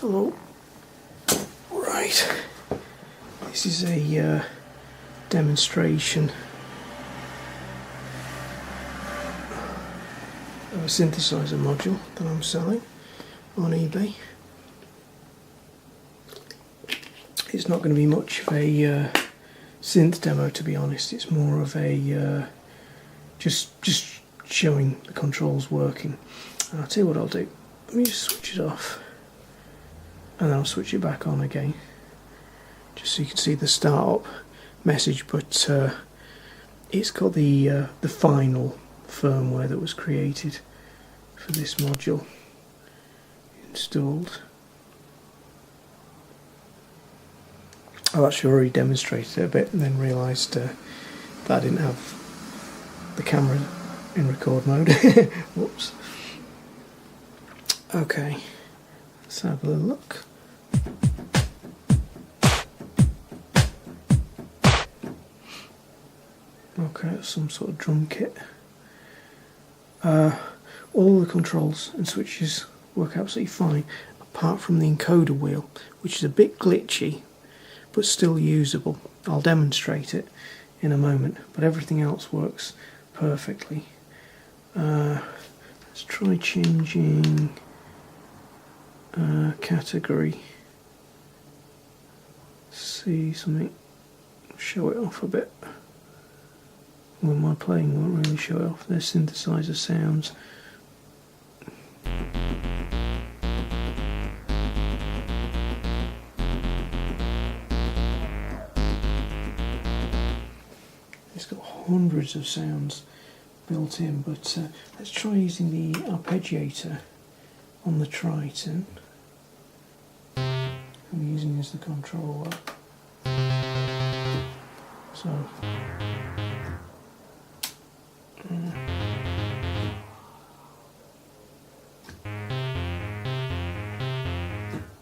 Hello. Right, this is a demonstration of a synthesizer module that I'm selling on eBay. It's not going to be much of a synth demo, to be honest. It's more of a just showing the controls working. And I'll tell you what I'll do. Let me just switch it off, and then I'll switch it back on again, just so you can see the startup message. But it's got the final firmware that was created for this module installed. I've actually already demonstrated it a bit and then realised that I didn't have the camera in record mode. Whoops. Okay, let's have a little look. Okay, that's some sort of drum kit. All the controls and switches work absolutely fine, apart from the encoder wheel, which is a bit glitchy, but still usable. I'll demonstrate it in a moment, but everything else works perfectly. Let's try changing category. See something, show it off a bit. Well, my playing won't really show it off. There's synthesizer sounds. It's got hundreds of sounds built in, but let's try using the arpeggiator on the Triton. I'm using as the controller. So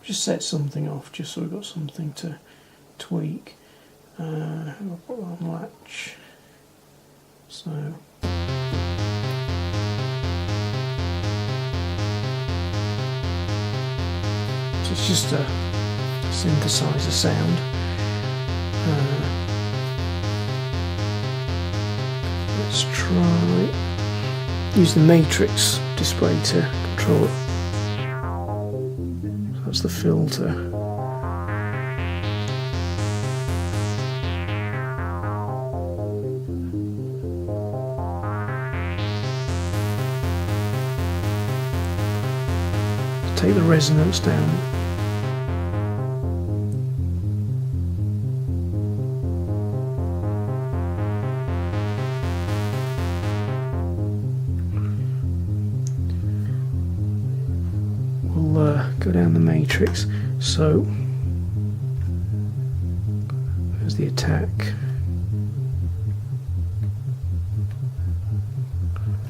just set something off, just so we've got something to tweak. I'll put it on latch. So it's just a synthesizer sound. Let's try use the matrix display to control it. So that's the filter. Take the resonance down. We'll go down the matrix. So there's the attack.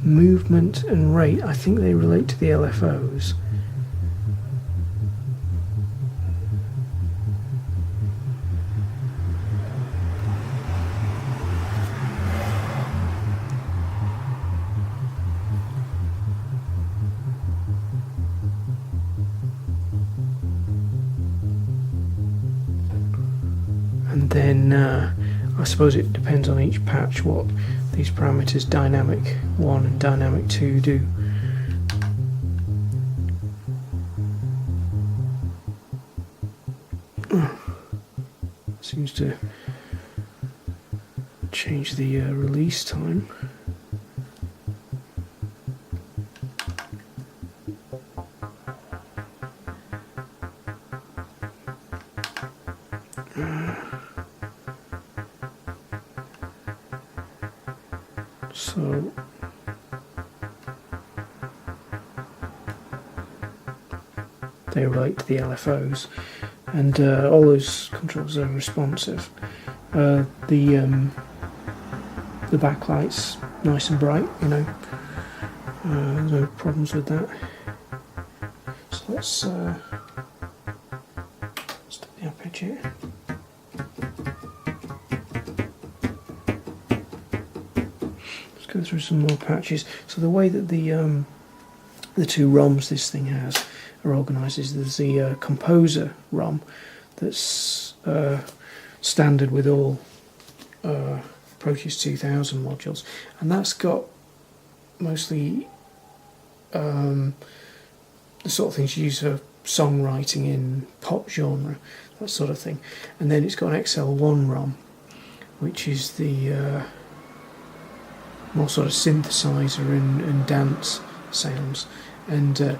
Movement and rate, I think they relate to the LFOs. And then I suppose it depends on each patch what these parameters dynamic 1 and dynamic 2 do. Seems to change the release time. So they relate to the LFOs, and all those controls are responsive. The backlight's nice and bright, you know. No problems with that. So let's do the arpeggiator. Go through some more patches. So the way that the two ROMs this thing has, are organised is there's the Composer ROM that's standard with all Proteus 2000 modules, and that's got mostly the sort of things you use for songwriting in pop genre, that sort of thing. And then it's got an XL1 ROM, which is the more sort of synthesizer and dance sounds, and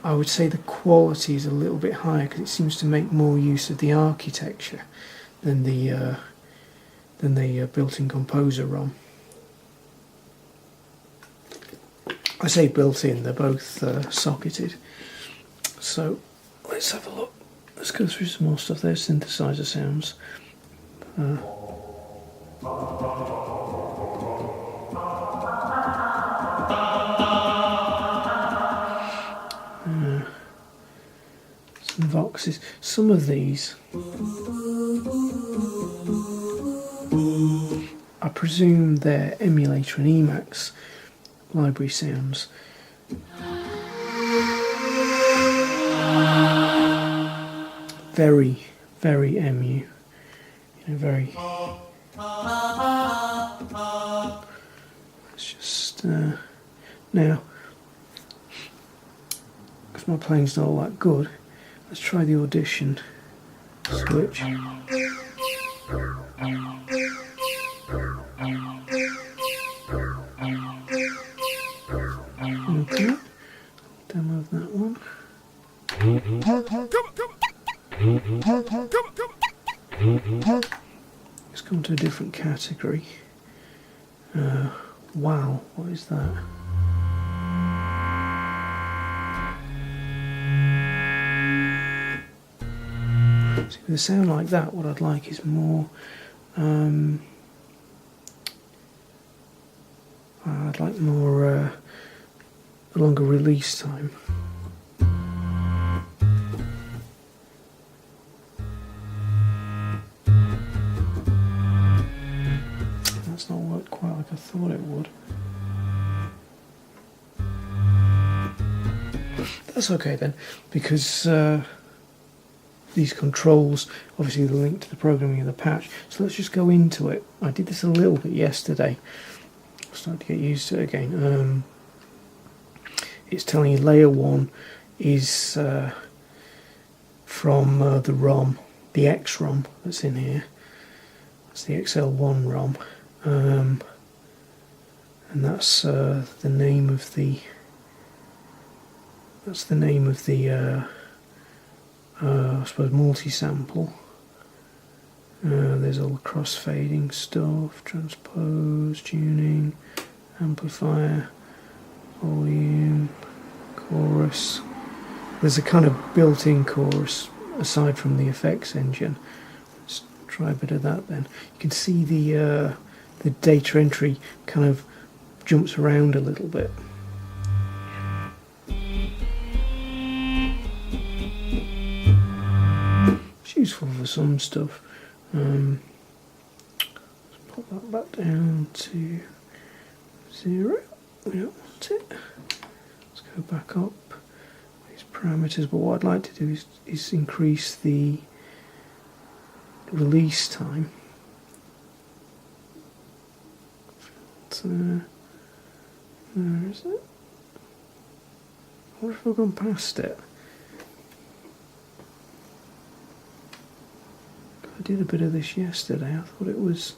I would say the quality is a little bit higher because it seems to make more use of the architecture than the built-in Composer ROM. I say built-in, they're both socketed. So let's have a look. Let's go through some more stuff. There's synthesizer sounds. Some voxes. Some of these, I presume they're emulator and Emacs library sounds. Very, very MU. You know, very. Let's just now. If my playing's not all that good, let's try the audition switch. Okay, demo of that one. Let's go to a different category. Wow, what is that? See, with a sound like that, what I'd like is more. I'd like more a longer release time. That's not worked quite like I thought it would. That's okay then, because these controls obviously link to the programming of the patch. So let's just go into it. I did this a little bit yesterday. I'm starting to get used to it again. It's telling you layer 1 is from the ROM, the X-ROM that's in here. That's the XL1 ROM, and that's the name of the. That's the name of the. I suppose multi-sample. There's all the cross-fading stuff, transpose, tuning, amplifier, volume, chorus. There's a kind of built-in chorus aside from the effects engine. Let's try a bit of that then. You can see the data entry kind of jumps around a little bit. It's useful for some stuff. Let's pop that back down to 0. We don't want it. Let's go back up these parameters, but what I'd like to do is increase the release time. Where is it? What if I've gone past it? I did a bit of this yesterday. I thought it was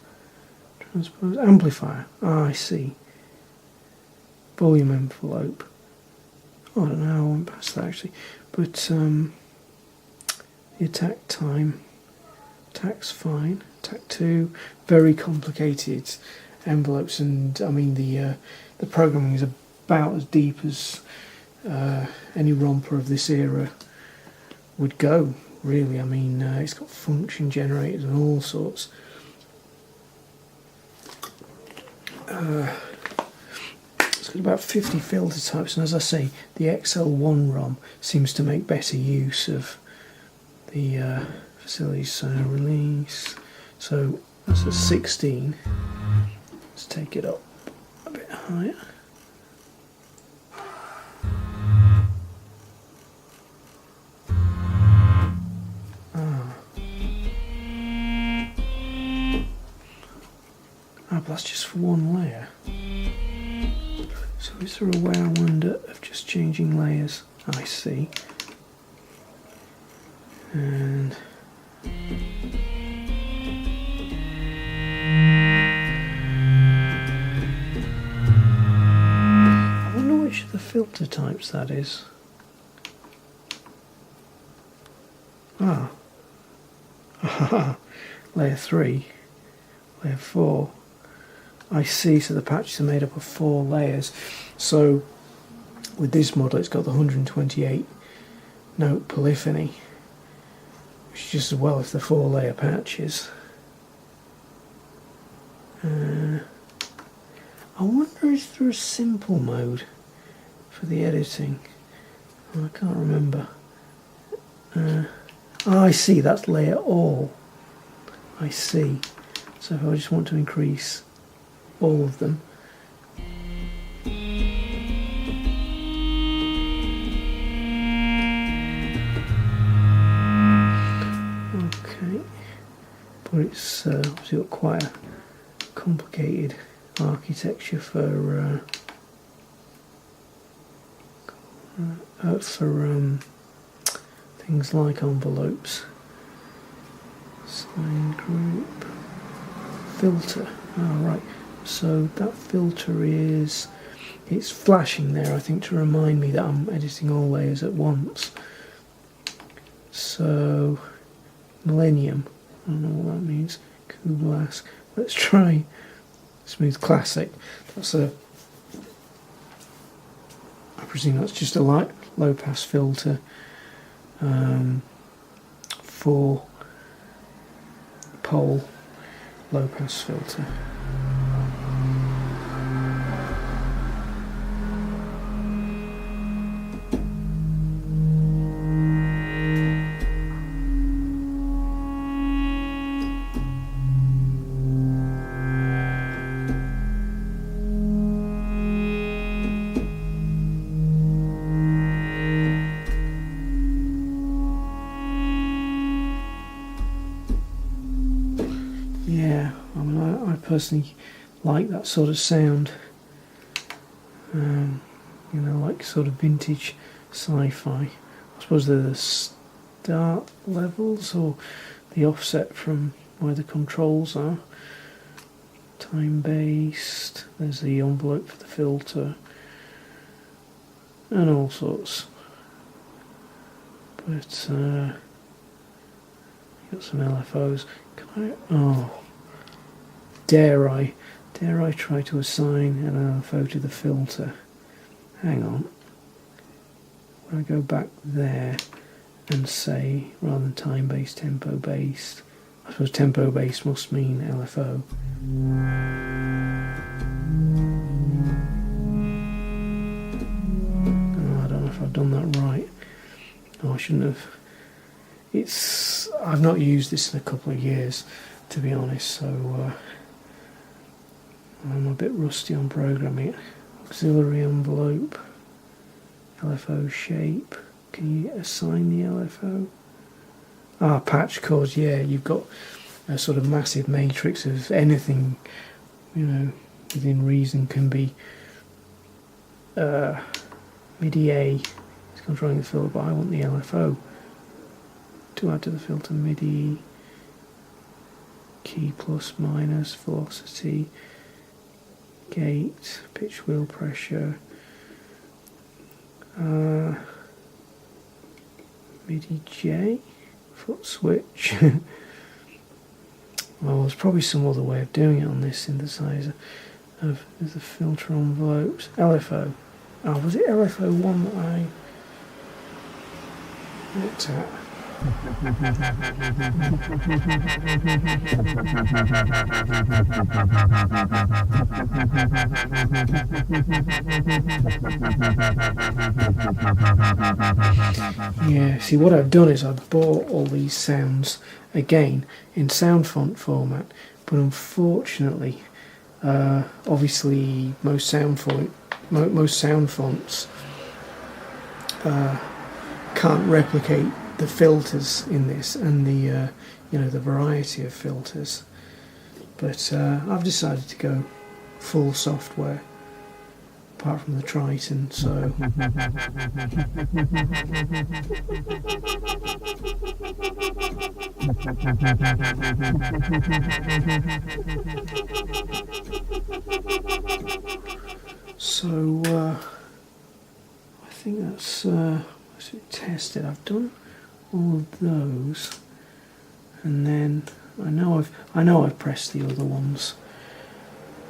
transpose amplifier. Ah, I see. Volume envelope. Oh, I don't know. I went past that actually. But the attack time. Attack's fine. Attack 2. Very complicated envelopes, and I mean the programming is about as deep as any romper of this era would go. Really, I mean, it's got function generators and all sorts. It's got about 50 filter types, and as I say, the XL1 ROM seems to make better use of the facilities. So release. So that's a 16. Let's take it up a bit higher. that's just for one layer. So is there a way, I wonder, of just changing layers? I see. And I wonder which of the filter types that is. Ah. Layer 3, layer 4. I see, so the patches are made up of 4 layers. So with this model it's got the 128 note polyphony, which is just as well as the 4 layer patches. I wonder, is there a simple mode for the editing? Oh, I can't remember. I see, that's layer all. I see. So if I just want to increase all of them. Okay. But it's obviously got quite a complicated architecture for things like envelopes. Sign group. Filter. Right. So that filter is, it's flashing there, I think, to remind me that I'm editing all layers at once. So Millennium, I don't know what that means. Kublas. Let's try Smooth Classic. That's a, I presume that's just a light low pass filter for pole low pass filter. Yeah, I mean, I personally like that sort of sound. You know, like sort of vintage sci-fi. I suppose they're the start levels or the offset from where the controls are. Time-based, there's the envelope for the filter, and all sorts. But got some LFOs. Can I, oh, dare I try to assign an LFO to the filter? Hang on. When I go back there and say, rather than time-based, tempo-based, I suppose tempo-based must mean LFO. Oh, I don't know if I've done that right. No, I shouldn't have. I've not used this in a couple of years, to be honest, so I'm a bit rusty on programming it. Auxiliary envelope, LFO shape. Can you assign the LFO? Ah, patch cores. Yeah, you've got a sort of massive matrix of anything, you know, within reason can be MIDI A is controlling the filter, but I want the LFO to add to the filter. MIDI key plus minus, velocity, gate, pitch wheel pressure, MIDI J, foot switch. Well, there's probably some other way of doing it on this synthesizer. There's the filter envelopes. LFO. Oh, was it LFO 1 that I looked at? Yeah, see, what I've done is I've bought all these sounds again in sound font format, but unfortunately, obviously most sound fonts can't replicate the filters in this and the you know, the variety of filters. But I've decided to go full software, apart from the Triton, so I think that's tested. I've done all of those, and then I know I've pressed the other ones,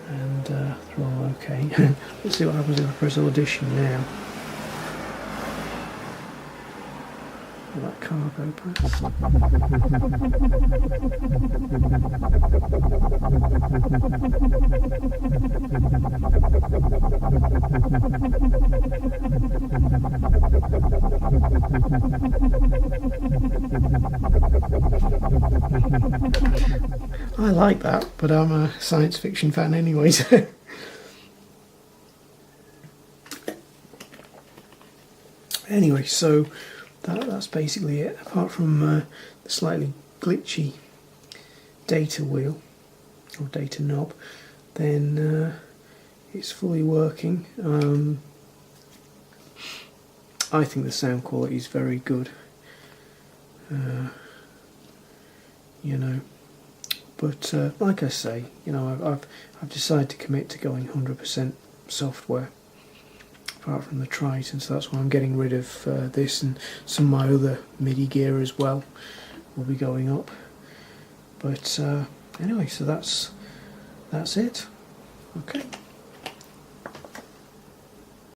and they're all okay. Let's see what happens if I press audition now. Will that cargo press? I like that, but I'm a science fiction fan anyway, so. Anyway, so that's basically it, apart from the slightly glitchy data wheel, or data knob, then it's fully working. I think the sound quality is very good, you know, but like I say, you know, I've decided to commit to going 100% software, apart from the Triton, so that's why I'm getting rid of this, and some of my other MIDI gear as well will be going up. But anyway, so that's it. Okay.